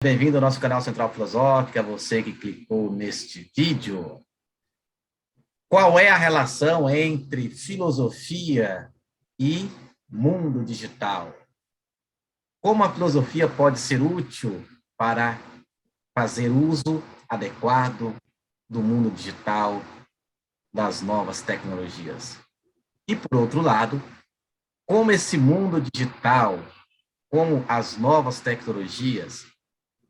Bem-vindo ao nosso canal Central Filosófica, você que clicou neste vídeo. Qual é a relação entre filosofia e mundo digital? Como a filosofia pode ser útil para fazer uso adequado do mundo digital, das novas tecnologias? E, por outro lado, como esse mundo digital, como as novas tecnologias,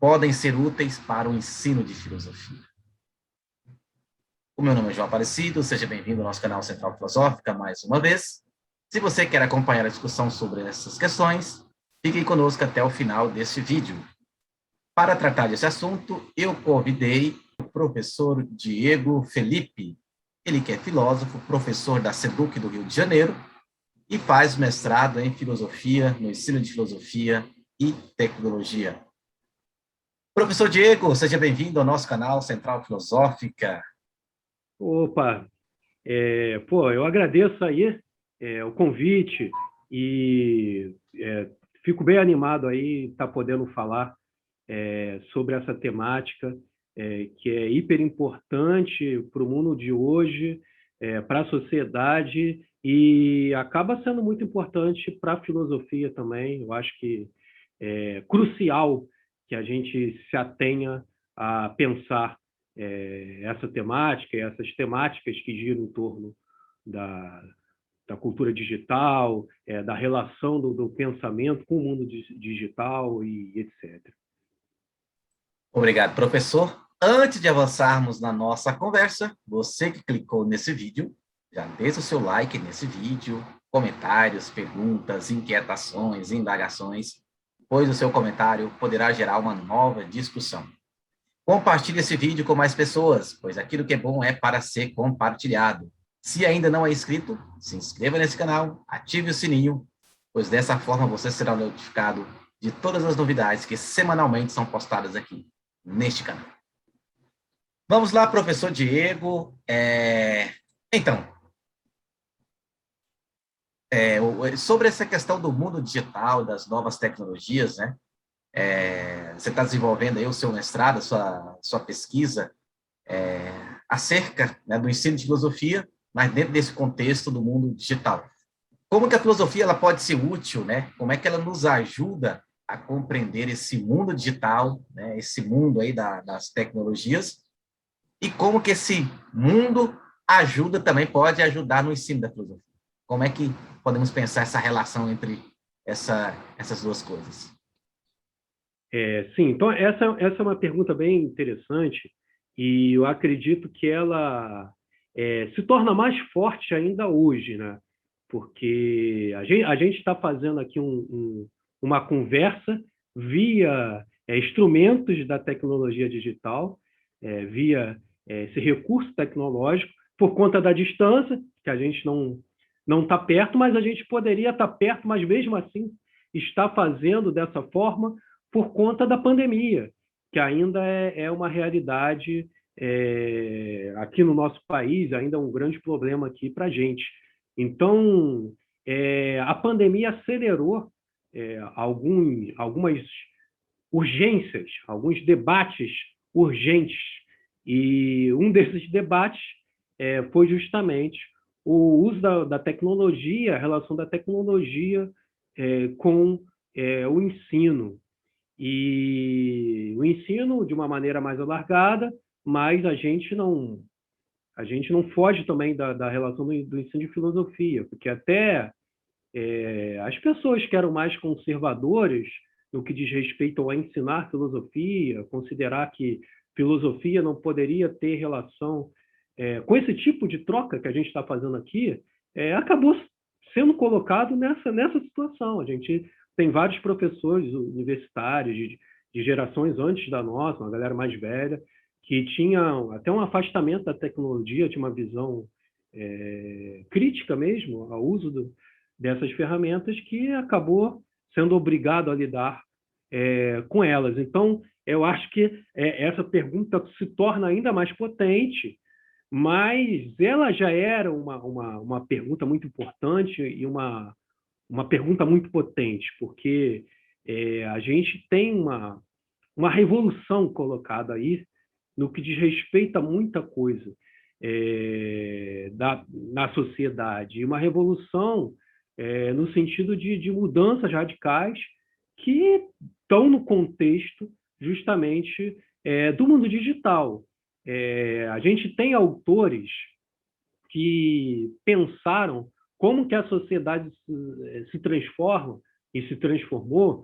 podem ser úteis para o ensino de filosofia. O meu nome é João Aparecido, seja bem-vindo ao nosso canal Central Filosófica mais uma vez. Se você quer acompanhar a discussão sobre essas questões, fique conosco até o final deste vídeo. Para tratar desse assunto, eu convidei o professor Diego Felipe. Ele que é filósofo, professor da SEDUC do Rio de Janeiro e faz mestrado em filosofia, no ensino de filosofia e tecnologia. Professor Diego, seja bem-vindo ao nosso canal Central Filosófica. Opa, eu agradeço aí o convite e fico bem animado aí estar podendo falar sobre essa temática que é hiper importante para o mundo de hoje, para a sociedade e acaba sendo muito importante para a filosofia também. Eu acho que é crucial que a gente se atenha a pensar essa temática e essas temáticas que giram em torno da cultura digital, da relação do pensamento com o mundo digital e etc. Obrigado, professor. Antes de avançarmos na nossa conversa, você que clicou nesse vídeo, já deixa o seu like nesse vídeo, comentários, perguntas, inquietações, indagações, pois o seu comentário poderá gerar uma nova discussão. Compartilhe esse vídeo com mais pessoas, pois aquilo que é bom é para ser compartilhado. Se ainda não é inscrito, se inscreva nesse canal, ative o sininho, pois dessa forma você será notificado de todas as novidades que semanalmente são postadas aqui neste canal. Vamos lá, professor Diego. Então, sobre essa questão do mundo digital, das novas tecnologias, né? Você está desenvolvendo aí o seu mestrado, a sua pesquisa acerca, né, do ensino de filosofia, mas dentro desse contexto do mundo digital. Como que a filosofia ela pode ser útil, né? Como é que ela nos ajuda a compreender esse mundo digital, né, esse mundo aí das tecnologias, e como que esse mundo pode ajudar no ensino da filosofia. Como é que podemos pensar essa relação entre essas duas coisas? Sim, então essa é uma pergunta bem interessante e eu acredito que ela se torna mais forte ainda hoje, né? Porque a gente está fazendo aqui uma conversa via instrumentos da tecnologia digital, via esse recurso tecnológico, por conta da distância, que a gente não está perto, mas a gente poderia estar perto, mas mesmo assim está fazendo dessa forma por conta da pandemia, que ainda é uma realidade aqui no nosso país, ainda é um grande problema aqui para a gente. Então, a pandemia acelerou algumas urgências, alguns debates urgentes, e um desses debates foi justamente o uso da tecnologia, a relação da tecnologia com o ensino. E o ensino de uma maneira mais alargada, mas a gente não foge também da relação do ensino de filosofia, porque até as pessoas que eram mais conservadoras no que diz respeito a ensinar filosofia, considerar que filosofia não poderia ter relação com esse tipo de troca que a gente está fazendo aqui, acabou sendo colocado nessa situação. A gente tem vários professores universitários de gerações antes da nossa, uma galera mais velha, que tinham até um afastamento da tecnologia, tinha uma visão crítica mesmo ao uso dessas ferramentas, que acabou sendo obrigado a lidar com elas. Então, eu acho que essa pergunta se torna ainda mais potente, mas ela já era uma pergunta muito importante e uma pergunta muito potente, porque a gente tem uma revolução colocada aí no que diz respeito a muita coisa na sociedade. E uma revolução no sentido de mudanças radicais que estão no contexto justamente do mundo digital. A gente tem autores que pensaram como que a sociedade se transforma e se transformou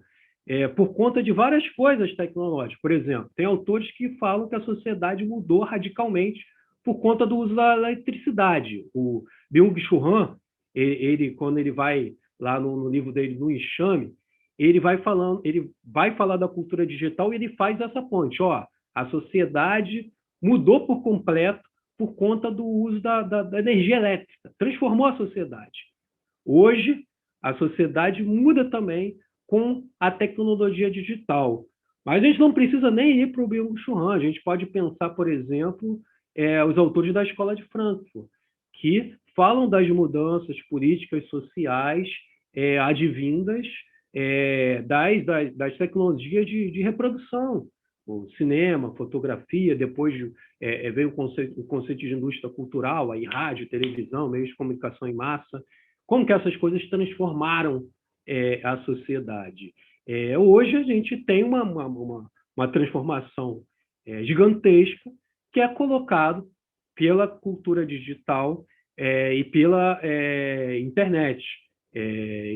por conta de várias coisas tecnológicas. Por exemplo, tem autores que falam que a sociedade mudou radicalmente por conta do uso da eletricidade. O Byung-Chul Han, quando ele vai lá no livro dele, no Enxame, ele vai falar da cultura digital e ele faz essa ponte. A sociedade mudou por completo por conta do uso da energia elétrica, transformou a sociedade. Hoje, a sociedade muda também com a tecnologia digital. Mas a gente não precisa nem ir para o Byung-Chul Han, a gente pode pensar, por exemplo, os autores da Escola de Frankfurt, que falam das mudanças políticas, sociais, advindas das tecnologias de reprodução, o cinema, fotografia, depois veio o conceito de indústria cultural, aí rádio, televisão, meios de comunicação em massa, como que essas coisas transformaram a sociedade. Hoje a gente tem uma transformação gigantesca que é colocado pela cultura digital e pela internet.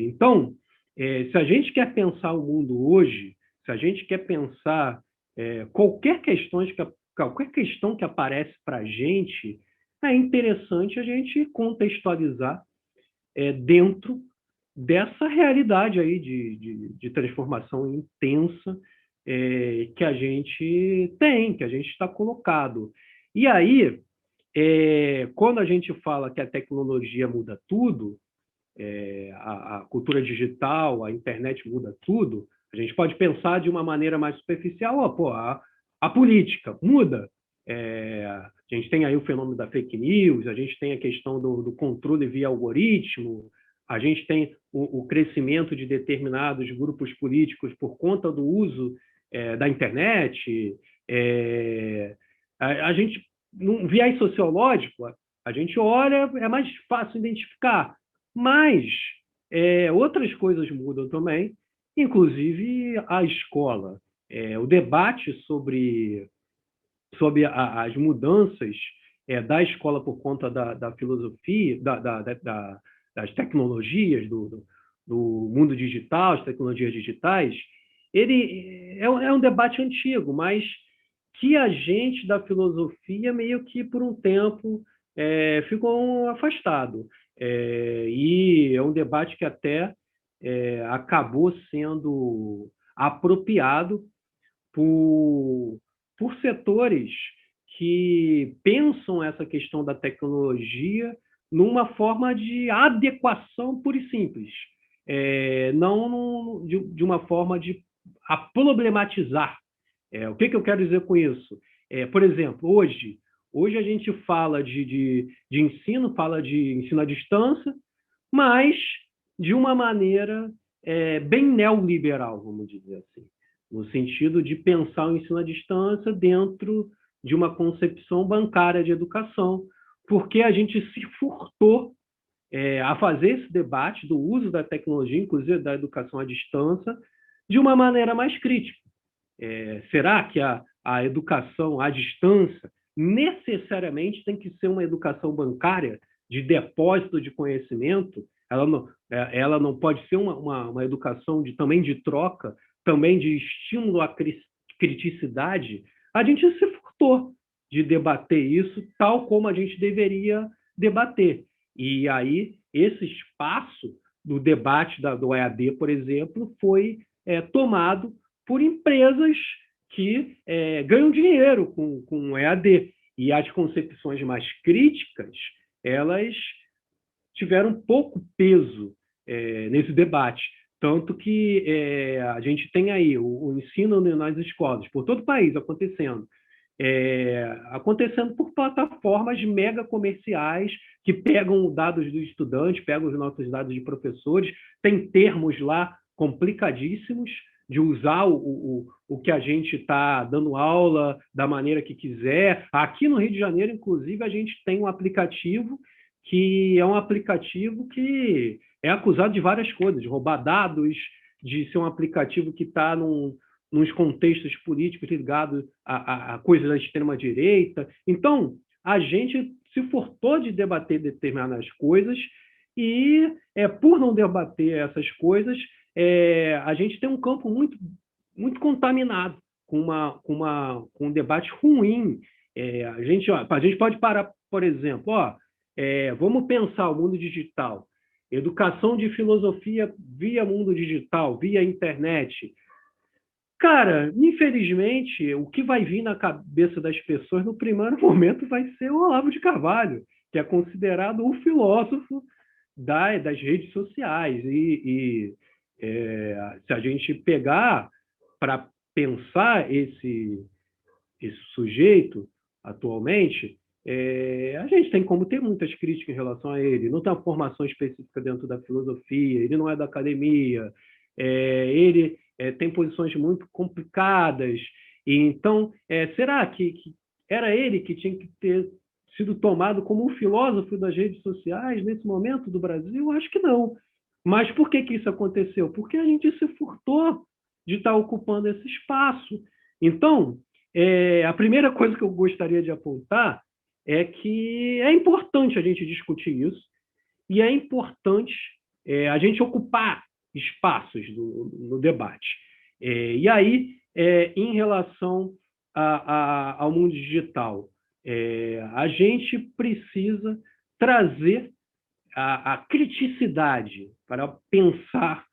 Então, se a gente quer pensar o mundo hoje, se a gente quer pensar qualquer questão que aparece para a gente, é interessante a gente contextualizar dentro dessa realidade aí de transformação intensa que a gente tem, que a gente está colocado. E aí, quando a gente fala que a tecnologia muda tudo, a cultura digital, a internet muda tudo, a gente pode pensar de uma maneira mais superficial, a política muda. A gente tem aí o fenômeno da fake news, a gente tem a questão do controle via algoritmo, a gente tem o crescimento de determinados grupos políticos por conta do uso da internet. A gente, num viés sociológico, a gente olha, é mais fácil identificar, mas outras coisas mudam também, inclusive a escola. O debate sobre as mudanças da escola por conta da filosofia, das tecnologias, do mundo digital, as tecnologias digitais, ele é um debate antigo, mas que a gente da filosofia meio que por um tempo ficou afastado. E é um debate que até acabou sendo apropriado por setores que pensam essa questão da tecnologia numa forma de adequação pura e simples, não de uma forma de problematizar. O que eu quero dizer com isso? Por exemplo, hoje a gente fala de ensino, fala de ensino à distância, mas de uma maneira bem neoliberal, vamos dizer assim, no sentido de pensar o ensino à distância dentro de uma concepção bancária de educação, porque a gente se furtou a fazer esse debate do uso da tecnologia, inclusive da educação à distância, de uma maneira mais crítica. Será que a educação à distância necessariamente tem que ser uma educação bancária de depósito de conhecimento? Ela não pode ser uma educação também de troca, também de estímulo à criticidade? A gente se furtou de debater isso tal como a gente deveria debater. E aí, esse espaço do debate do EAD, por exemplo, foi tomado por empresas que ganham dinheiro com o EAD. E as concepções mais críticas, elas tiveram pouco peso nesse debate. Tanto que a gente tem aí o ensino nas escolas, por todo o país acontecendo. Acontecendo por plataformas mega comerciais que pegam dados dos estudantes, pegam os nossos dados de professores, tem termos lá complicadíssimos, de usar o que a gente está dando aula da maneira que quiser. Aqui no Rio de Janeiro, inclusive, a gente tem um aplicativo que é um aplicativo que é acusado de várias coisas, de roubar dados, de ser um aplicativo que está nos contextos políticos ligados a coisas da extrema-direita. Então, a gente se furtou de debater determinadas coisas e, por não debater essas coisas, a gente tem um campo muito, muito contaminado, com um debate ruim. A gente pode parar, por exemplo, vamos pensar o mundo digital, educação de filosofia via mundo digital, via internet. Cara, infelizmente, o que vai vir na cabeça das pessoas no primeiro momento vai ser o Olavo de Carvalho, que é considerado o filósofo das redes sociais. Se a gente pegar para pensar esse sujeito atualmente, a gente tem como ter muitas críticas em relação a ele. Não tem uma formação específica dentro da filosofia, ele não é da academia, ele tem posições muito complicadas. E então, será que era ele que tinha que ter sido tomado como um filósofo das redes sociais nesse momento do Brasil? Eu acho que não. Mas por que isso aconteceu? Porque a gente se furtou de estar ocupando esse espaço. Então, a primeira coisa que eu gostaria de apontar é que é importante a gente discutir isso e é importante a gente ocupar espaços no debate. E aí, em relação ao mundo digital, a gente precisa trazer a criticidade para pensar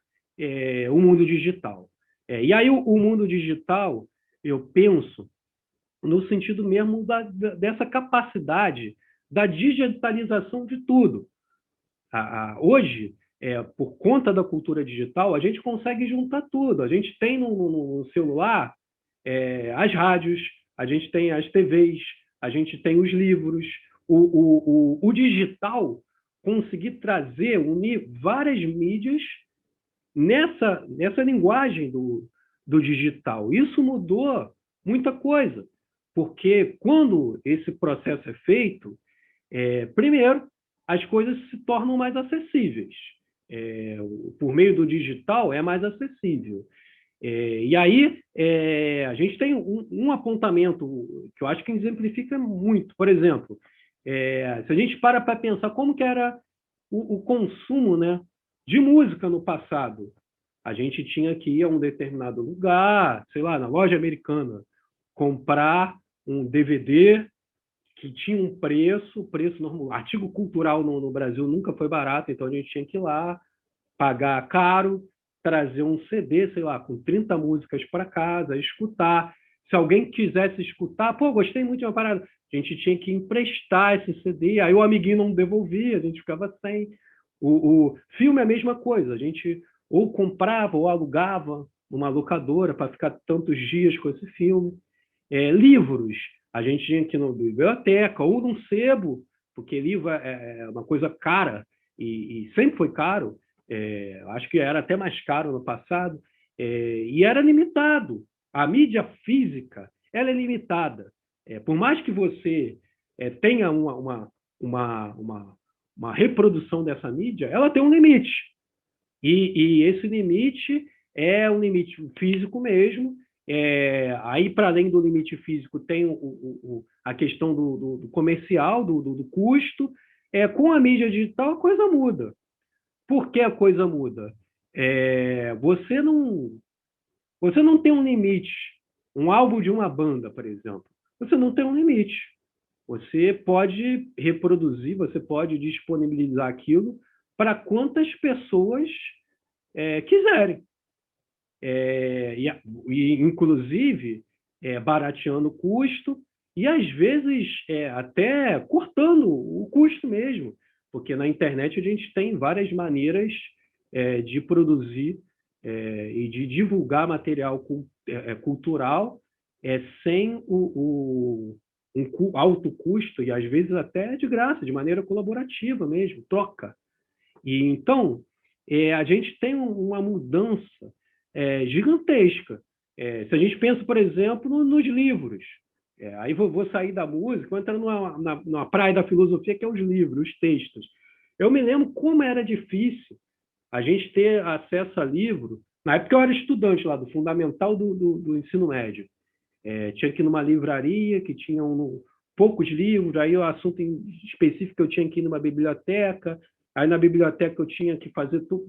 o mundo digital. E aí, o mundo digital, eu penso no sentido mesmo dessa capacidade da digitalização de tudo. Hoje, por conta da cultura digital, a gente consegue juntar tudo. A gente tem no celular as rádios, a gente tem as TVs, a gente tem os livros. O digital conseguir trazer, unir várias mídias nessa linguagem do digital. Isso mudou muita coisa, porque quando esse processo é feito, primeiro, as coisas se tornam mais acessíveis. Por meio do digital, é mais acessível. E aí, a gente tem um apontamento que eu acho que exemplifica muito. Por exemplo, se a gente para pensar como que era o consumo, né, de música no passado, a gente tinha que ir a um determinado lugar, sei lá, na loja americana, comprar um DVD que tinha um preço normal. Artigo cultural no Brasil nunca foi barato, então a gente tinha que ir lá, pagar caro, trazer um CD, sei lá, com 30 músicas para casa, escutar. Se alguém quisesse escutar, gostei muito de uma parada, a gente tinha que emprestar esse CD, aí o amiguinho não devolvia, a gente ficava sem. O filme é a mesma coisa, a gente ou comprava ou alugava numa locadora para ficar tantos dias com esse filme. Livros, a gente tinha que ir na biblioteca ou num sebo, porque livro é uma coisa cara e sempre foi caro. Acho que era até mais caro no passado, e era limitado. A mídia física ela é limitada. Por mais que você tenha uma reprodução dessa mídia, ela tem um limite. E esse limite é um limite físico mesmo. Aí, para além do limite físico, tem a questão do comercial, do custo. Com a mídia digital, a coisa muda. Por que a coisa muda? Você não tem um limite. Um álbum de uma banda, por exemplo, você não tem um limite. Você pode reproduzir, você pode disponibilizar aquilo para quantas pessoas quiserem. Inclusive, barateando o custo e, às vezes, até cortando o custo mesmo. Porque na internet a gente tem várias maneiras de produzir e de divulgar material cultural sem um alto custo e às vezes até de graça, de maneira colaborativa mesmo, troca. E então a gente tem uma mudança gigantesca. Se a gente pensa, por exemplo, nos livros, aí vou sair da música, vou entrar numa praia da filosofia, que é os livros, os textos. Eu me lembro como era difícil a gente ter acesso a livro. Na época eu era estudante lá, do fundamental do ensino médio. Tinha que ir numa livraria que tinha poucos livros, aí o assunto específico eu tinha que ir numa biblioteca, aí na biblioteca eu tinha que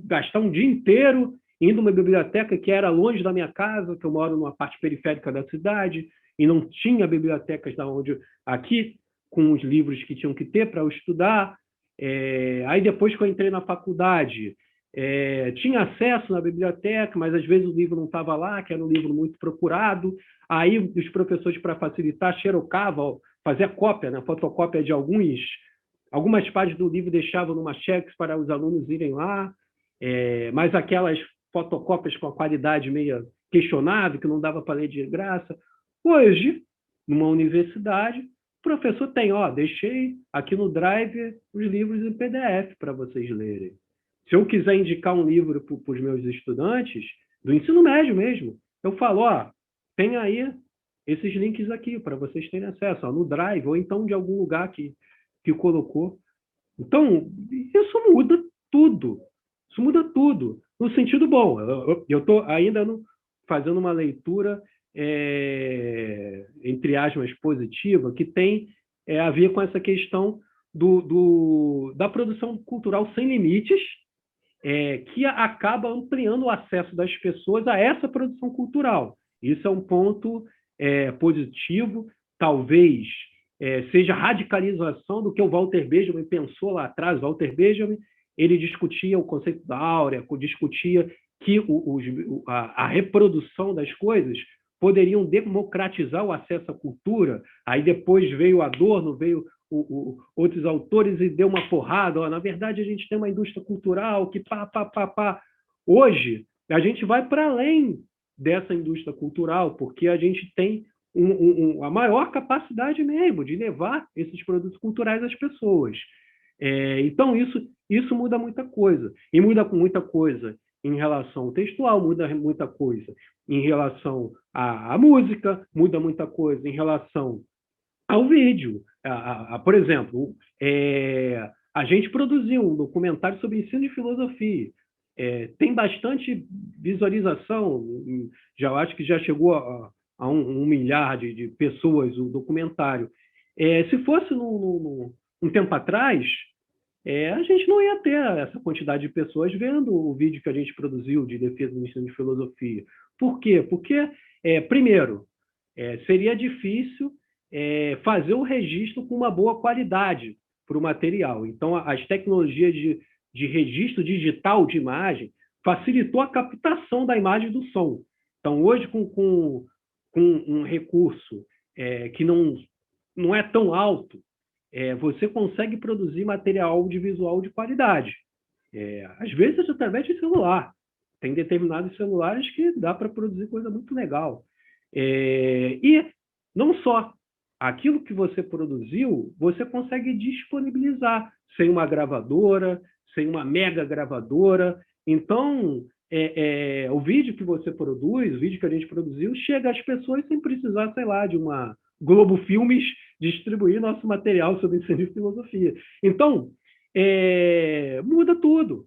gastar um dia inteiro indo numa biblioteca que era longe da minha casa, que eu moro numa parte periférica da cidade, e não tinha bibliotecas aqui, com os livros que tinham que ter para eu estudar. Aí depois que eu entrei na faculdade, tinha acesso na biblioteca, mas às vezes o livro não estava lá, que era um livro muito procurado. Aí os professores, para facilitar, xerocavam, fazia cópia, né, fotocópia de algumas páginas do livro, deixavam numa chex para os alunos irem lá, mas aquelas fotocópias com a qualidade meio questionável, que não dava para ler de graça. Hoje, numa universidade, o professor tem, deixei aqui no Drive os livros em PDF para vocês lerem. Se eu quiser indicar um livro para os meus estudantes, do ensino médio mesmo, eu falo, tem aí esses links aqui para vocês terem acesso, no Drive, ou então de algum lugar que colocou. Então, isso muda tudo. Isso muda tudo, no sentido bom. Eu estou ainda fazendo uma leitura, entre aspas, positiva, que tem a ver com essa questão da produção cultural sem limites, que acaba ampliando o acesso das pessoas a essa produção cultural. Isso é um ponto positivo, talvez seja a radicalização do que o Walter Benjamin pensou lá atrás. Walter Benjamin, ele discutia o conceito da áurea, discutia que a reprodução das coisas poderiam democratizar o acesso à cultura. Aí depois veio Adorno, veio outros autores e deu uma porrada. Na verdade, a gente tem uma indústria cultural que Hoje, a gente vai para além dessa indústria cultural, porque a gente tem a maior capacidade mesmo de levar esses produtos culturais às pessoas. Então, isso muda muita coisa. E muda muita coisa em relação ao textual, muda muita coisa em relação à música, muda muita coisa em relação ao vídeo. Por exemplo, a gente produziu um documentário sobre ensino de filosofia. Tem bastante visualização, acho que já chegou a 1 milhar de pessoas o documentário. Se fosse um tempo atrás, a gente não ia ter essa quantidade de pessoas vendo o vídeo que a gente produziu de defesa do ensino de filosofia. Por quê? Porque, primeiro, seria difícil fazer o registro com uma boa qualidade para o material. Então, as tecnologias de registro digital de imagem facilitou a captação da imagem e do som. Então, hoje, com um recurso que não é tão alto, você consegue produzir material audiovisual de qualidade. Às vezes, através de celular. Tem determinados celulares que dá para produzir coisa muito legal. E não só. Aquilo que você produziu, você consegue disponibilizar sem uma gravadora, sem uma mega gravadora. Então, o vídeo que você produz, o vídeo que a gente produziu, chega às pessoas sem precisar, sei lá, de uma Globo Filmes distribuir nosso material sobre ensino de filosofia. Então, muda tudo.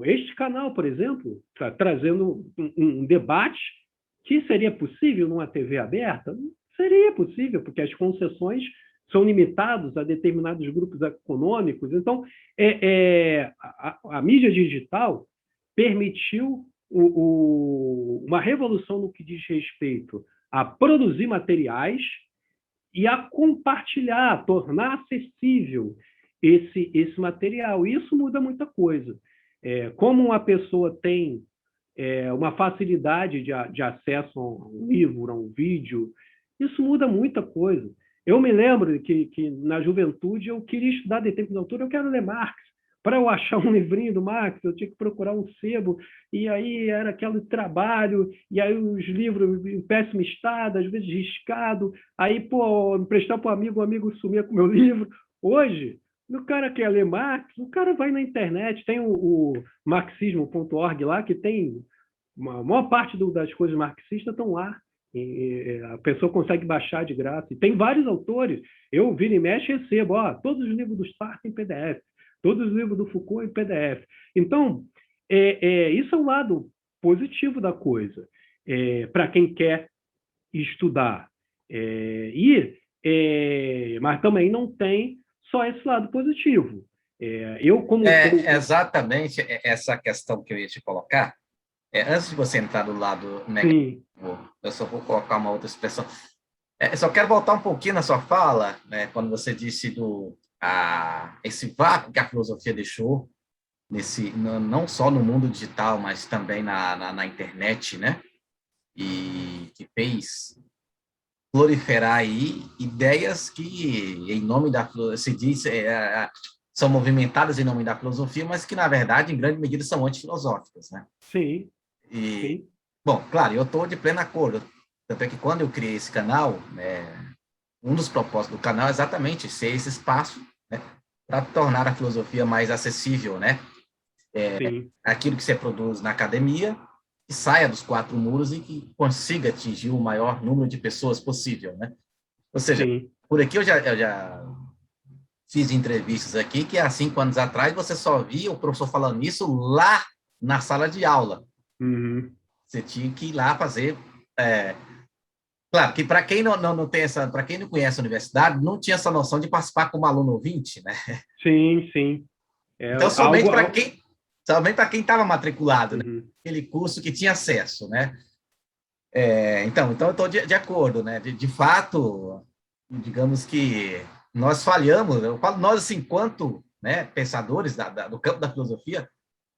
Este canal, por exemplo, está trazendo um debate que seria possível numa TV aberta? Não seria possível, porque as concessões são limitadas a determinados grupos econômicos. Então, a mídia digital permitiu uma revolução no que diz respeito a produzir materiais e a compartilhar, a tornar acessível esse material. E isso muda muita coisa. Como uma pessoa tem uma facilidade de acesso a um livro, a um vídeo, isso muda muita coisa. Eu me lembro que na juventude eu queria estudar determinada autor, eu quero ler Marx. Para eu achar um livrinho do Marx, eu tinha que procurar um sebo, e aí era aquele trabalho, e aí os livros em péssimo estado, às vezes riscado, aí, emprestar para o amigo sumia com o meu livro. Hoje, o cara quer ler Marx, o cara vai na internet, tem o marxismo.org lá, que tem a maior parte das coisas marxistas estão lá. A pessoa consegue baixar de graça. E tem vários autores. Eu, vira e mexe, recebo todos os livros do Sartre em PDF, todos os livros do Foucault em PDF. Então, isso é um lado positivo da coisa, para quem quer estudar. Mas também não tem só esse lado positivo. Exatamente essa questão que eu ia te colocar. Antes de você entrar do lado negativo, eu só vou colocar uma outra expressão. Só quero voltar um pouquinho na sua fala, né, quando você disse esse vácuo que a filosofia deixou, não só no mundo digital, mas também na internet, né? E que fez proliferar aí ideias que, em nome da filosofia, se diz, são movimentadas em nome da filosofia, mas que, na verdade, em grande medida, são antifilosóficas, né? Sim. Sim. Bom, claro, eu estou de pleno acordo. Tanto é que, quando eu criei esse canal, um dos propósitos do canal é exatamente ser esse espaço, né, para tornar a filosofia mais acessível, né? Aquilo que você produz na academia, que saia dos 4 muros e que consiga atingir o maior número de pessoas possível, né? Ou seja, por aqui eu já fiz entrevistas aqui que, há 5 anos atrás, você só via o professor falando isso lá na sala de aula. Você tinha que ir lá fazer... Claro que, para quem não tem para quem não conhece a universidade, não tinha essa noção de participar como aluno ouvinte, né? Sim. Então, somente para quem estava matriculado, né? Aquele curso que tinha acesso, né? Então eu estou de acordo, né? De fato, digamos que nós falhamos. Eu falo nós, assim, enquanto, né, pensadores do campo da filosofia,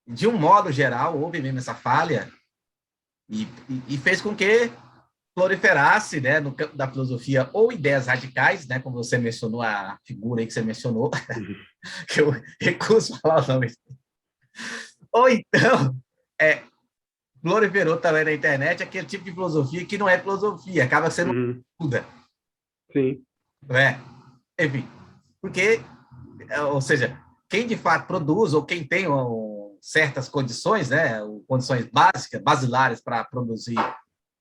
de um modo geral, houve mesmo essa falha e fez com que proliferasse, né, no campo da filosofia, ou ideias radicais, né, como você mencionou, a figura aí que você mencionou, que eu recuso falar o nome. Ou então, proliferou também na internet aquele tipo de filosofia que não é filosofia, acaba sendo muda. Sim. Não é? Enfim, porque, ou seja, quem de fato produz, ou quem tem certas condições, né, condições basilares para produzir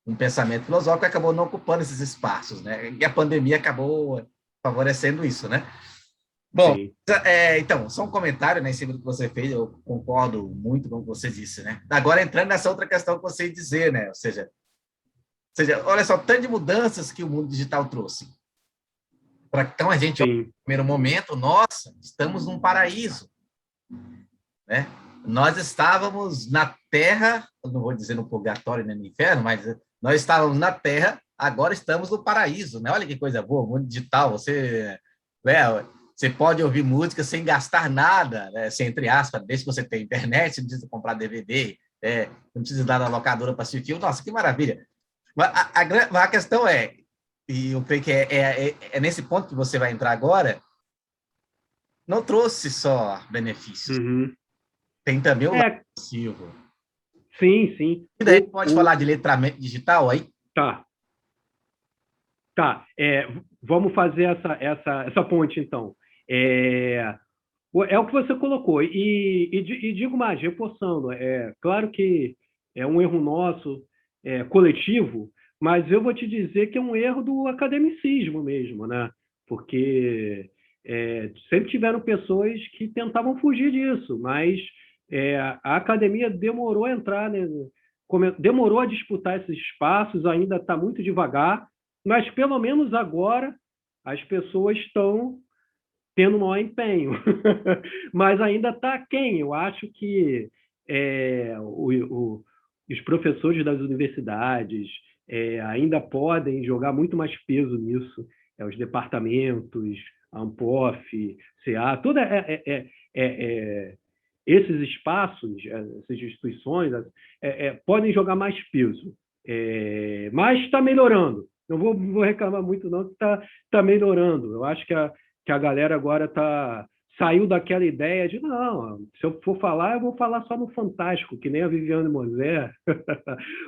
um pensamento filosófico, acabou não ocupando esses espaços, né? E a pandemia acabou favorecendo isso, né? Bom, então, só um comentário, né, em cima do que você fez, eu concordo muito com o que você disse, né? Agora, entrando nessa outra questão que você ia dizer, né? Ou seja, olha só, tanto de mudanças que o mundo digital trouxe. Então, a gente, no primeiro momento, nossa, estamos num paraíso, né? Nós estávamos na Terra, eu não vou dizer no purgatório nem no inferno, mas nós estávamos na Terra, agora estamos no paraíso, né? Olha que coisa boa, mundo digital, você pode ouvir música sem gastar nada, né? Sem, entre aspas, desde que você tenha internet, você não precisa comprar DVD, não precisa dar na locadora para assistir. Nossa, que maravilha! Mas a questão e eu creio que é nesse ponto que você vai entrar agora, não trouxe só benefícios. Tem também o lado passivo. Sim. E daí pode falar de letramento digital aí? Tá. Vamos fazer essa ponte, então. É o que você colocou. E digo mais, reforçando, claro que é um erro nosso, coletivo, mas eu vou te dizer que é um erro do academicismo mesmo, né? Porque sempre tiveram pessoas que tentavam fugir disso, mas a academia demorou a entrar, né? Demorou a disputar esses espaços, ainda está muito devagar, mas pelo menos agora as pessoas estão tendo um maior empenho, mas ainda está aquém. Eu acho que os professores das universidades ainda podem jogar muito mais peso nisso, os departamentos, a Ampof, CA, toda esses espaços, essas instituições podem jogar mais peso, mas está melhorando. Não vou reclamar muito não, que está melhorando. Eu acho que a galera agora está saiu daquela ideia de, não, se eu for falar, eu vou falar só no Fantástico, que nem a Viviane Mosé,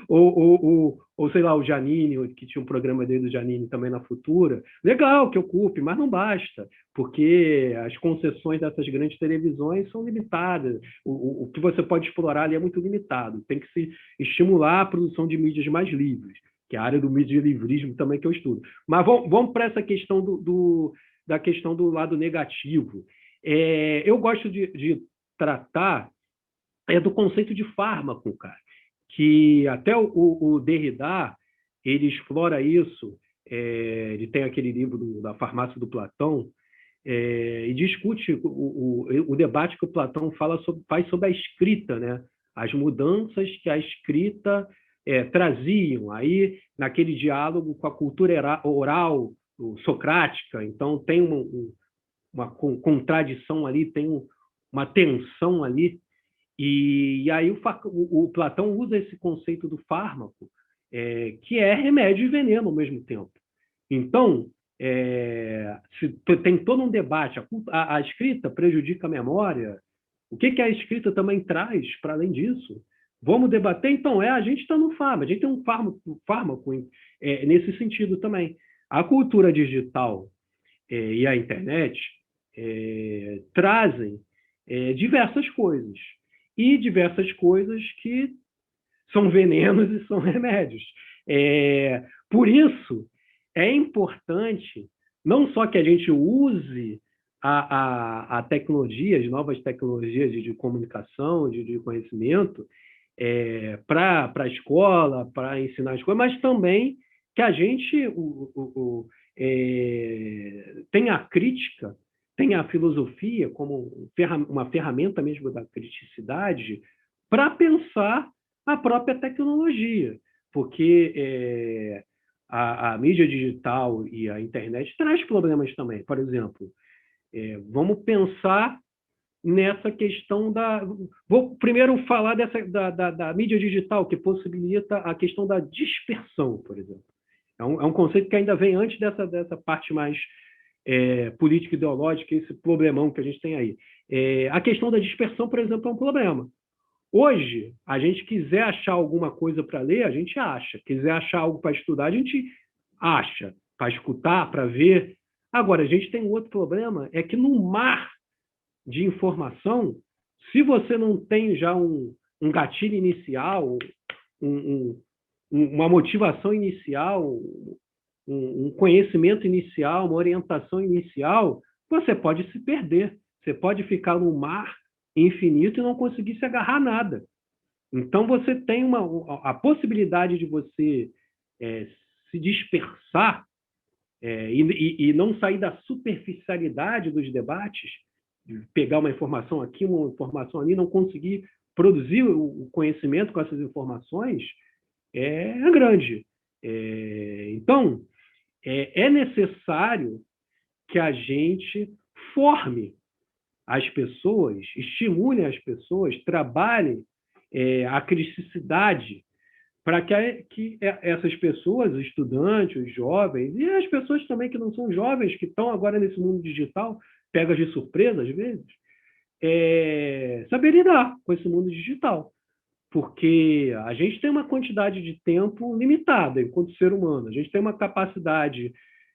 ou sei lá, o Janine, que tinha um programa dele do Janine também na Futura. Legal que ocupe, mas não basta, porque as concessões dessas grandes televisões são limitadas. O que você pode explorar ali é muito limitado. Tem que se estimular a produção de mídias mais livres, que é a área do medialivrismo também que eu estudo. Mas vamos para essa questão da questão do lado negativo. Eu gosto de tratar do conceito de fármaco, cara, que até o Derrida ele explora isso. Ele tem aquele livro da Farmácia do Platão, e discute o debate que o Platão faz sobre a escrita, né? As mudanças que a escrita traziam aí naquele diálogo com a cultura oral socrática. Então tem uma contradição ali, tem uma tensão ali, e aí o Platão usa esse conceito do fármaco, que é remédio e veneno ao mesmo tempo. Então, se tem todo um debate, a escrita prejudica a memória, o que a escrita também traz para além disso? Vamos debater? Então, a gente está no fármaco, a gente tem um fármaco nesse sentido também. A cultura digital e a internet trazem diversas coisas, e diversas coisas que são venenos e são remédios. Por isso, é importante não só que a gente use a tecnologia, as novas tecnologias de comunicação, de conhecimento, para a escola, para ensinar as coisas, mas também que a gente tenha a crítica, tenha a filosofia como uma ferramenta mesmo da criticidade para pensar a própria tecnologia, porque a mídia digital e a internet traz problemas também. Por exemplo, vamos pensar nessa questão Vou primeiro falar da mídia digital, que possibilita a questão da dispersão, por exemplo. É um conceito que ainda vem antes dessa parte mais política ideológica, esse problemão que a gente tem aí. A questão da dispersão, por exemplo, é um problema. Hoje, a gente quiser achar alguma coisa para ler, a gente acha. Quiser achar algo para estudar, a gente acha. Para escutar, para ver. Agora, a gente tem um outro problema, é que no mar de informação, se você não tem já um gatilho inicial, uma motivação inicial, um conhecimento inicial, uma orientação inicial, você pode se perder. Você pode ficar no mar infinito e não conseguir se agarrar a nada. Então, você tem a possibilidade de você se dispersar e não sair da superficialidade dos debates, de pegar uma informação aqui, uma informação ali, não conseguir produzir o conhecimento com essas informações, é grande. Então, é necessário que a gente forme as pessoas, estimule as pessoas, trabalhe a criticidade para que essas pessoas, os estudantes, os jovens, e as pessoas também que não são jovens, que estão agora nesse mundo digital, pegas de surpresa às vezes, saber lidar com esse mundo digital. Porque a gente tem uma quantidade de tempo limitada enquanto ser humano. A gente tem uma capacidade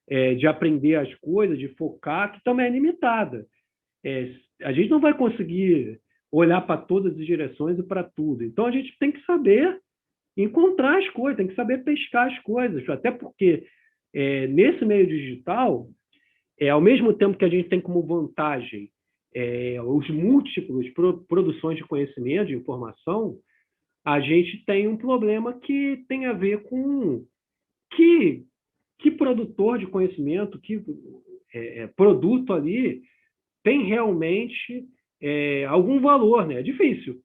de aprender as coisas, de focar, que também é limitada. A gente não vai conseguir olhar para todas as direções e para tudo. Então, a gente tem que saber encontrar as coisas, tem que saber pescar as coisas. Até porque, nesse meio digital, ao mesmo tempo que a gente tem como vantagem os múltiplos produções de conhecimento, de informação, a gente tem um problema que tem a ver com que produtor de conhecimento, que produto ali tem realmente algum valor, né? É difícil,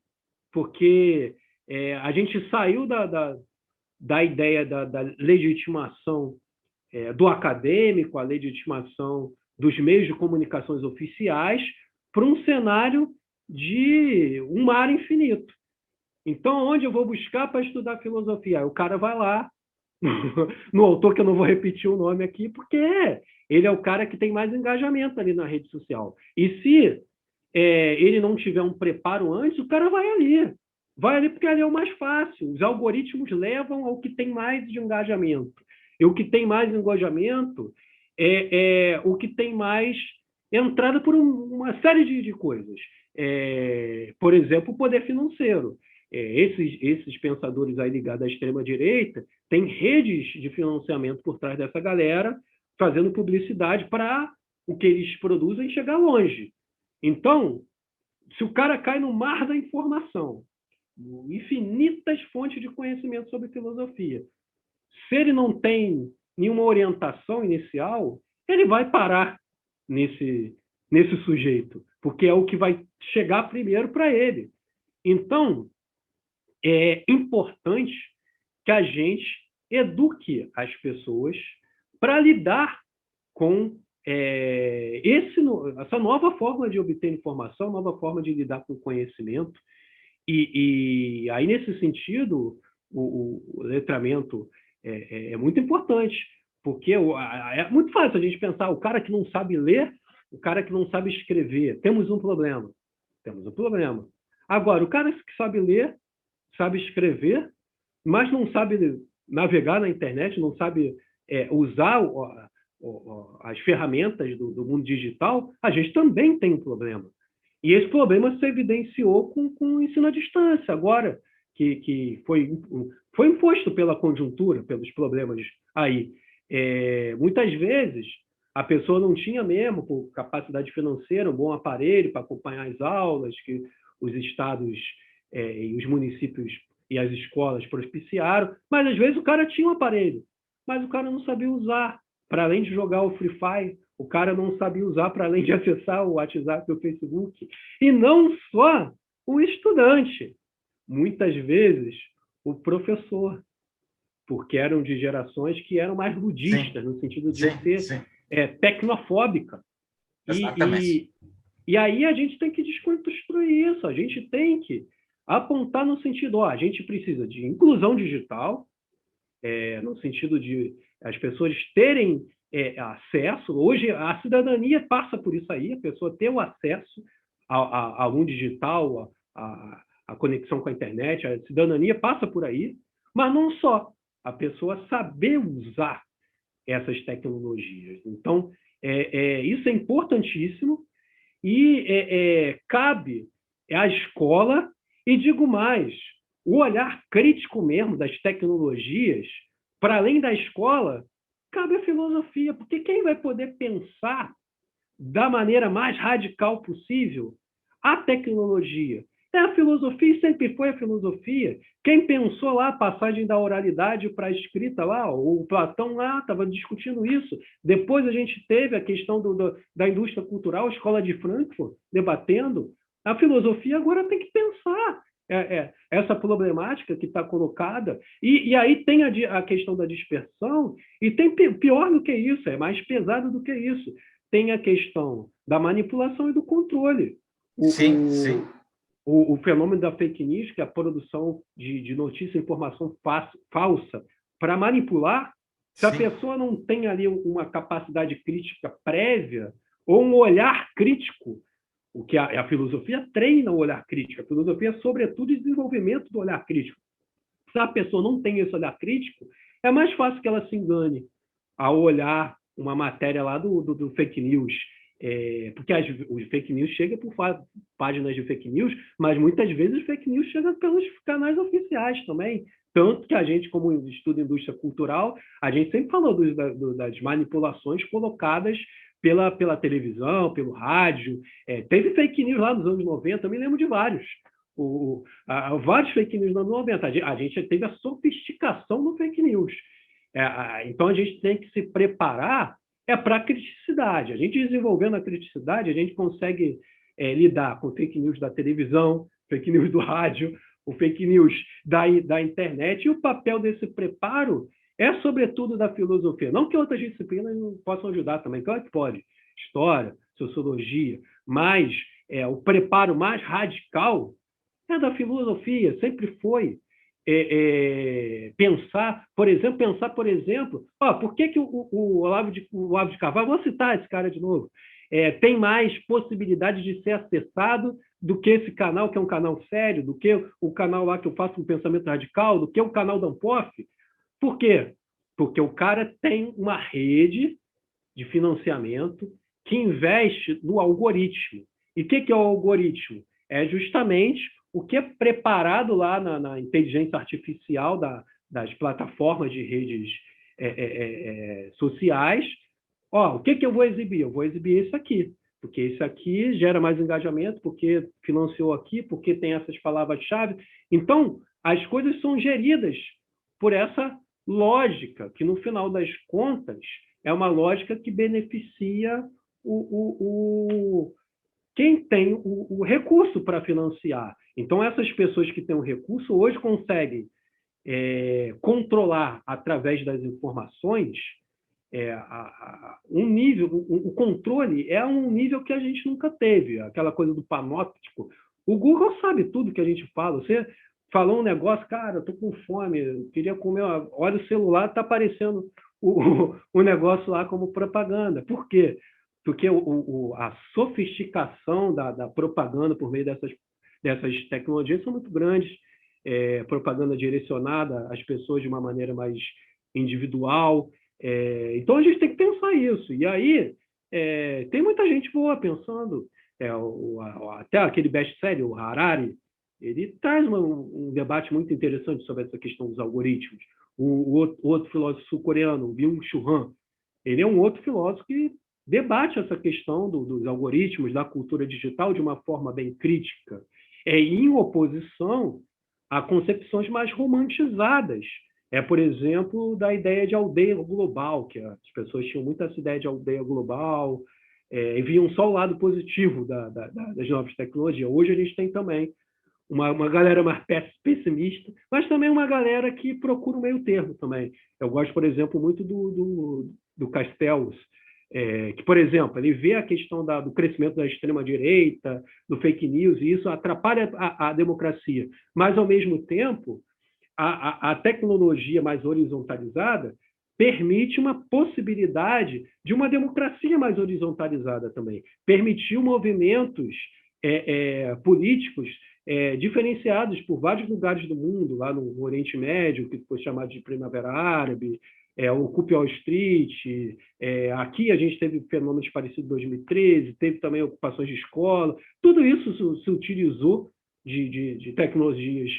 porque a gente saiu da ideia da legitimação do acadêmico, a legitimação dos meios de comunicações oficiais, para um cenário de um mar infinito. Então, onde eu vou buscar para estudar filosofia? O cara vai lá no autor, que eu não vou repetir o nome aqui, porque ele é o cara que tem mais engajamento ali na rede social. E se ele não tiver um preparo antes, o cara vai ali. Vai ali porque ali é o mais fácil. Os algoritmos levam ao que tem mais de engajamento. E o que tem mais engajamento é o que tem mais entrada por uma série de coisas. Por exemplo, o poder financeiro. Esses pensadores aí ligados à extrema-direita têm redes de financiamento por trás dessa galera, fazendo publicidade para o que eles produzem chegar longe. Então, se o cara cai no mar da informação, infinitas fontes de conhecimento sobre filosofia, se ele não tem nenhuma orientação inicial, ele vai parar nesse sujeito, porque é o que vai chegar primeiro para ele. Então, é importante que a gente eduque as pessoas para lidar com essa nova forma de obter informação, nova forma de lidar com conhecimento. E aí, nesse sentido, o letramento é muito importante, porque é muito fácil a gente pensar, o cara que não sabe ler, o cara que não sabe escrever, temos um problema. Temos um problema. Agora, o cara que sabe ler, sabe escrever, mas não sabe navegar na internet, não sabe usar as ferramentas do mundo digital, a gente também tem um problema. E esse problema se evidenciou com o ensino à distância, agora, que foi imposto pela conjuntura, pelos problemas aí. Muitas vezes, a pessoa não tinha mesmo, por capacidade financeira, um bom aparelho para acompanhar as aulas, que os estados e os municípios e as escolas propiciaram, mas às vezes o cara tinha um aparelho, mas o cara não sabia usar. Para além de jogar o Free Fire, o cara não sabia usar para além de acessar o WhatsApp e o Facebook. E não só o estudante, muitas vezes o professor, porque eram de gerações que eram mais ludistas, no sentido de ser tecnofóbica. E aí a gente tem que desconstruir isso, a gente tem que apontar no sentido, a gente precisa de inclusão digital, no sentido de as pessoas terem acesso. Hoje, a cidadania passa por isso aí, a pessoa ter o acesso ao mundo digital, a conexão com a internet, a cidadania passa por aí, mas não só, a pessoa saber usar essas tecnologias. Então, isso é importantíssimo e cabe à escola, e digo mais, o olhar crítico mesmo das tecnologias, para além da escola, cabe à filosofia, porque quem vai poder pensar da maneira mais radical possível a tecnologia? É a filosofia, e sempre foi a filosofia. Quem pensou lá a passagem da oralidade para a escrita lá, o Platão lá estava discutindo isso. Depois a gente teve a questão da indústria cultural, a Escola de Frankfurt, debatendo. A filosofia agora tem que pensar essa problemática que está colocada, e aí tem a questão da dispersão, e tem pior do que isso, é mais pesado do que isso, tem a questão da manipulação e do controle. Sim. O fenômeno da fake news, que é a produção de notícia e informação falsa para manipular, se a pessoa não tem ali uma capacidade crítica prévia, ou um olhar crítico, o que a filosofia treina o olhar crítico. A filosofia é, sobretudo, desenvolvimento do olhar crítico. Se a pessoa não tem esse olhar crítico, é mais fácil que ela se engane ao olhar uma matéria lá do fake news. Porque os fake news chegam por páginas de fake news, mas muitas vezes os fake news chegam pelos canais oficiais também. Tanto que a gente, como estuda indústria cultural, a gente sempre falou das manipulações colocadas pela televisão, pelo rádio. Teve fake news lá nos anos 90, eu me lembro de vários. Vários fake news nos anos 90. A gente teve a sofisticação no fake news. Então, a gente tem que se preparar para a criticidade. A gente desenvolvendo a criticidade, a gente consegue lidar com fake news da televisão, fake news do rádio, o fake news da internet, e o papel desse preparo é, sobretudo, da filosofia. Não que outras disciplinas não possam ajudar também, claro que pode. História, sociologia, mas o preparo mais radical é da filosofia, sempre foi. pensar, por exemplo, por que o Olavo de Carvalho, vou citar esse cara de novo, tem mais possibilidade de ser acessado do que esse canal, que é um canal sério, do que o canal lá que eu faço um pensamento radical, do que o canal da Ampof. Por quê? Porque o cara tem uma rede de financiamento que investe no algoritmo. E o que é o algoritmo? É justamente o que é preparado lá na inteligência artificial das plataformas de redes sociais. O que eu vou exibir? Eu vou exibir isso aqui, porque isso aqui gera mais engajamento, porque financiou aqui, porque tem essas palavras-chave. Então, as coisas são geridas por essa lógica, que no final das contas é uma lógica que beneficia quem tem o recurso para financiar. Então, essas pessoas que têm o recurso hoje conseguem controlar, através das informações, um nível, o controle é um nível que a gente nunca teve, aquela coisa do panóptico. O Google sabe tudo que a gente fala. Você falou um negócio, cara, eu estou com fome, eu queria comer, olha o celular, está aparecendo o negócio lá como propaganda. Por quê? Porque a sofisticação da propaganda por meio dessas tecnologias são muito grandes, propaganda direcionada às pessoas de uma maneira mais individual. Então, a gente tem que pensar isso. E aí, tem muita gente boa pensando. Até aquele best-seller, o Harari, ele traz um debate muito interessante sobre essa questão dos algoritmos. O outro filósofo sul-coreano, o Byung-Chul Han, ele é um outro filósofo que debate essa questão dos algoritmos, da cultura digital, de uma forma bem crítica, em oposição a concepções mais romantizadas. Por exemplo, da ideia de aldeia global, que as pessoas tinham muito essa ideia de aldeia global, e viam só o lado positivo das novas tecnologias. Hoje a gente tem também uma galera mais pessimista, mas também uma galera que procura um meio termo também. Eu gosto, por exemplo, muito do Castells, que, por exemplo, ele vê a questão do crescimento da extrema-direita, do fake news, e isso atrapalha a democracia. Mas, ao mesmo tempo, a tecnologia mais horizontalizada permite uma possibilidade de uma democracia mais horizontalizada também. Permitiu movimentos políticos diferenciados por vários lugares do mundo, lá no Oriente Médio, que foi chamado de Primavera Árabe, Occupy Wall Street, aqui a gente teve fenômenos parecidos em 2013, teve também ocupações de escola, tudo isso se utilizou de tecnologias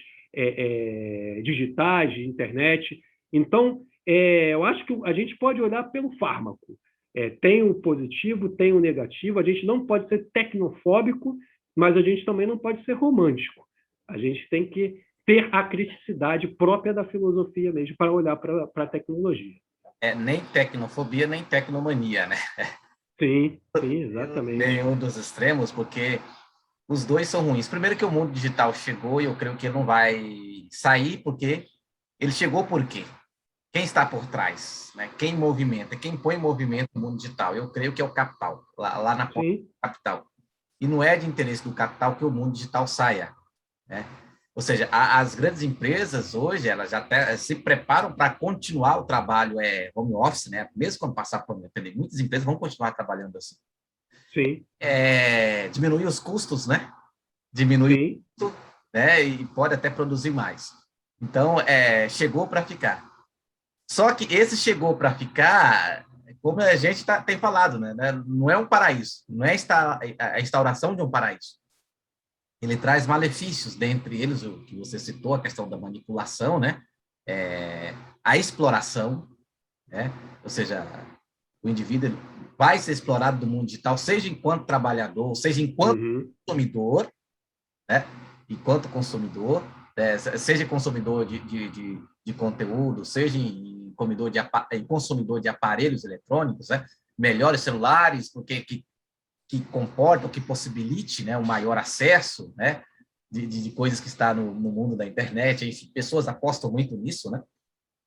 digitais, de internet. Então, eu acho que a gente pode olhar pelo fármaco. Tem o positivo, tem o negativo, a gente não pode ser tecnofóbico, mas a gente também não pode ser romântico. A gente tem que ter a criticidade própria da filosofia mesmo para olhar para a tecnologia. Nem tecnofobia, nem tecnomania, né? Sim, exatamente. Nenhum dos extremos, porque os dois são ruins. Primeiro que o mundo digital chegou e eu creio que ele não vai sair, porque ele chegou por quê? Quem está por trás? Né? Quem movimenta? Quem põe em movimento o mundo digital? Eu creio que é o capital, lá na ponta do capital. E não é de interesse do capital que o mundo digital saia, né? Ou seja, as grandes empresas hoje, elas já até se preparam para continuar o trabalho home office, né? Mesmo quando passar por pandemia, muitas empresas vão continuar trabalhando assim. Sim. Diminuir os custos, né? Diminuir o custo, né? E pode até produzir mais. Então, chegou para ficar. Só que esse chegou para ficar, como a gente tem falado, né? Não é um paraíso, não é a instauração de um paraíso. Ele traz malefícios, dentre eles o que você citou, a questão da manipulação, né? A exploração, né? Ou seja, o indivíduo vai ser explorado do mundo digital, seja enquanto trabalhador, seja enquanto consumidor, né? Enquanto consumidor, seja consumidor de conteúdo, seja consumidor de aparelhos eletrônicos, né? Melhores celulares, porque que comportam, que possibilite, né, um maior acesso, né, de coisas que está no mundo da internet. Enfim, pessoas apostam muito nisso, né?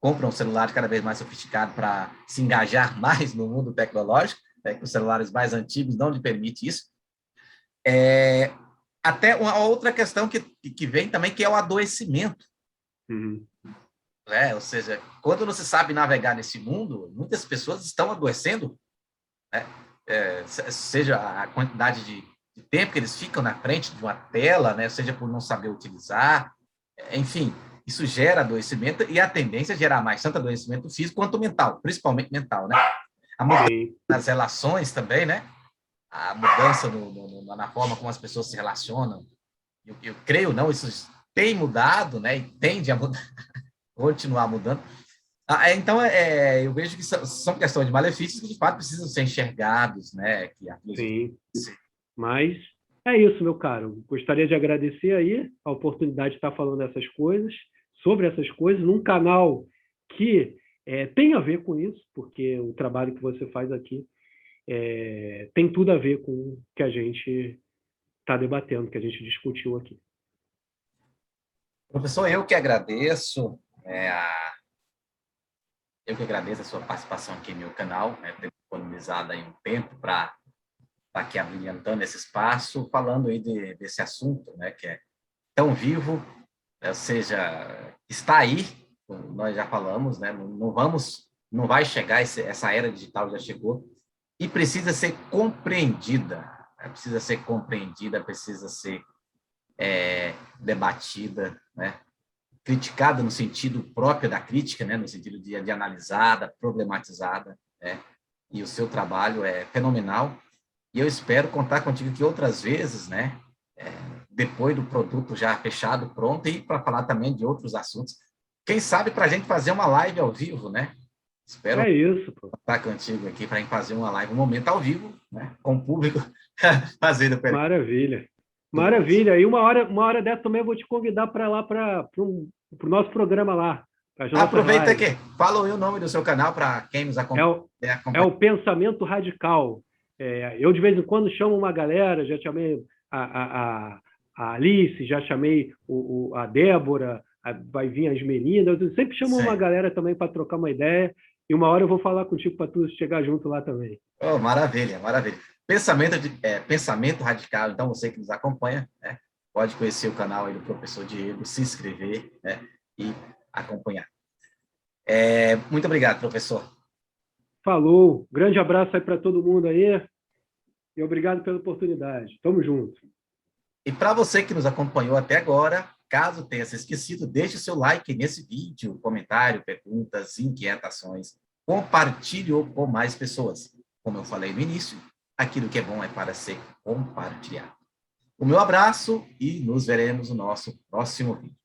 Compram um celular cada vez mais sofisticado para se engajar mais no mundo tecnológico, né, que os celulares mais antigos não lhe permitem isso. Até uma outra questão que vem também, que é o adoecimento, Uhum. Ou seja, quando não se sabe navegar nesse mundo, muitas pessoas estão adoecendo, né? Seja a quantidade de tempo que eles ficam na frente de uma tela, né? Seja por não saber utilizar, enfim, isso gera adoecimento e a tendência é gerar mais tanto adoecimento físico quanto mental, principalmente mental, né? A mudança nas relações também, né? A mudança na forma como as pessoas se relacionam. Eu creio, não, isso tem mudado, né? E tende a mudar, continuar mudando. Então, eu vejo que são questões de malefícios que, de fato, precisam ser enxergados, né? Que a filosofia... Sim, mas é isso, meu caro. Gostaria de agradecer aí a oportunidade de estar falando essas coisas, sobre essas coisas, num canal que tem a ver com isso, porque o trabalho que você faz aqui tem tudo a ver com o que a gente está debatendo, que a gente discutiu aqui. Professor, eu que agradeço, eu que agradeço a sua participação aqui no meu canal, ter disponibilizado aí um tempo para estar aqui abrilhantando esse espaço, falando aí desse assunto, né, que é tão vivo, ou seja, está aí, nós já falamos, né, não vai chegar, essa era digital já chegou, e precisa ser compreendida, né, precisa ser compreendida, precisa ser debatida, né, criticada no sentido próprio da crítica, né, no sentido de analisada, problematizada, né, e o seu trabalho é fenomenal, e eu espero contar contigo aqui outras vezes, né, depois do produto já fechado, pronto, e para falar também de outros assuntos. Quem sabe para a gente fazer uma live ao vivo, né? Espero contar contigo aqui para a gente fazer uma live, um momento ao vivo, né, com o público, fazendo... Maravilha. Maravilha. E uma hora dessa também eu vou te convidar para lá, para o nosso programa lá. Aproveita aqui. Fala o nome do seu canal para quem nos acompanha. É o Pensamento Radical. Eu, de vez em quando, chamo uma galera, já chamei a Alice, já chamei a Débora, vai vir as meninas. Eu sempre chamo uma galera também para trocar uma ideia. E uma hora eu vou falar contigo para tu chegar junto lá também. Oh, maravilha, maravilha. Pensamento Radical. Então, você que nos acompanha, né, pode conhecer o canal aí do professor Diego, se inscrever, né, e acompanhar. Muito obrigado, professor. Falou. Grande abraço aí para todo mundo aí. E obrigado pela oportunidade. Tamo junto. E para você que nos acompanhou até agora, caso tenha se esquecido, deixe o seu like nesse vídeo, comentário, perguntas, inquietações. Compartilhe com mais pessoas. Como eu falei no início, aquilo que é bom é para ser compartilhado. O meu abraço e nos veremos no nosso próximo vídeo.